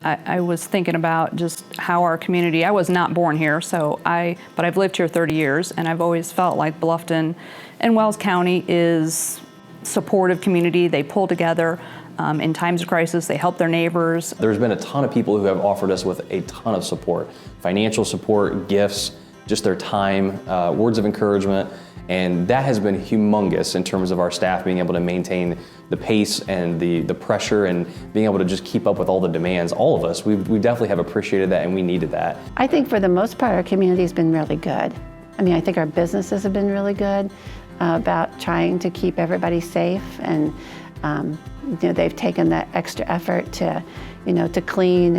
I was thinking about just how our community, I was not born here, but I've lived here 30 years, and I've always felt like Bluffton and Wells County is supportive community. They pull together in times of crisis. They help their neighbors. There's been a ton of people who have offered us with a ton of support, financial support, gifts, just their time, words of encouragement. And that has been humongous in terms of our staff being able to maintain the pace and the pressure and being able to just keep up with all the demands. All of us, we definitely have appreciated that, and we needed that. I think for the most part, our community's been really good. I mean, I think our businesses have been really good about trying to keep everybody safe, and they've taken that extra effort to, to clean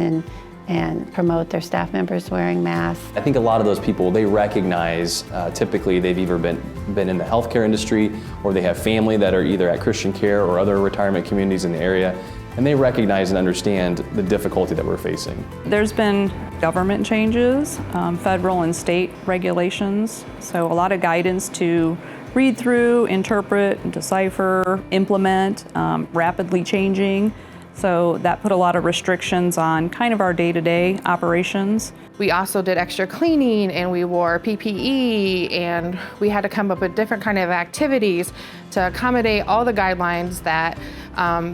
and promote their staff members wearing masks. I think a lot of those people, they recognize, typically they've either been in the healthcare industry, or they have family that are either at Christian Care or other retirement communities in the area, and they recognize and understand the difficulty that we're facing. There's been government changes, federal and state regulations, so a lot of guidance to read through, interpret, decipher, implement, rapidly changing. So that put a lot of restrictions on kind of our day-to-day operations. We also did extra cleaning, and we wore PPE, and we had to come up with different kind of activities to accommodate all the guidelines that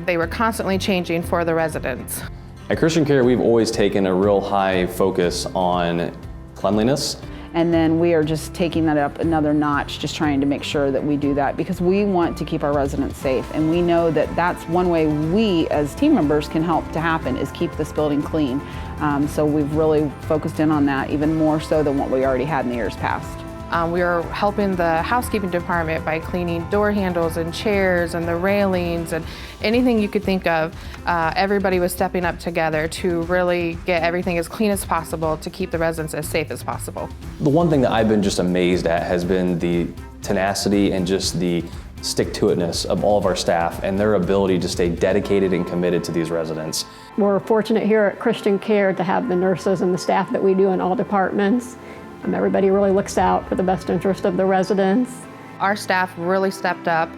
they were constantly changing for the residents. At Christian Care, we've always taken a real high focus on cleanliness. And then we are just taking that up another notch, just trying to make sure that we do that, because we want to keep our residents safe. And we know that that's one way we as team members can help to happen, is keep this building clean. So we've really focused in on that, even more so than what we already had in the years past. We are helping the housekeeping department by cleaning door handles and chairs and the railings and anything you could think of. Everybody was stepping up together to really get everything as clean as possible to keep the residents as safe as possible. The one thing that I've been just amazed at has been the tenacity and just the stick-to-itness of all of our staff and their ability to stay dedicated and committed to these residents. We're fortunate here at Christian Care to have the nurses and the staff that we do in all departments. Everybody really looks out for the best interest of the residents. Our staff really stepped up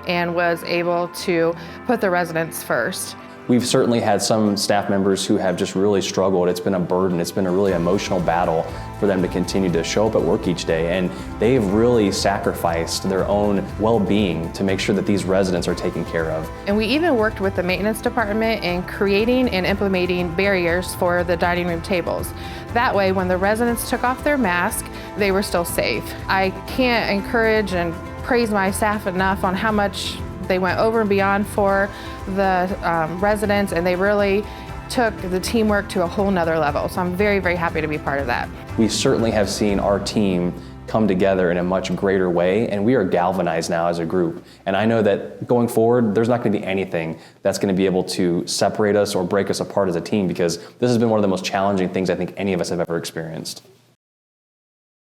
and was able to put the residents first. We've certainly had some staff members who have just really struggled. It's been a burden. It's been a really emotional battle for them to continue to show up at work each day. And they've really sacrificed their own well-being to make sure that these residents are taken care of. And we even worked with the maintenance department in creating and implementing barriers for the dining room tables. That way, when the residents took off their mask, they were still safe. I can't encourage and praise my staff enough on how much they went over and beyond for the residents, and they really took the teamwork to a whole nother level. So I'm very, very happy to be part of that. We certainly have seen our team come together in a much greater way, and we are galvanized now as a group. And I know that going forward, there's not going to be anything that's going to be able to separate us or break us apart as a team, because this has been one of the most challenging things I think any of us have ever experienced.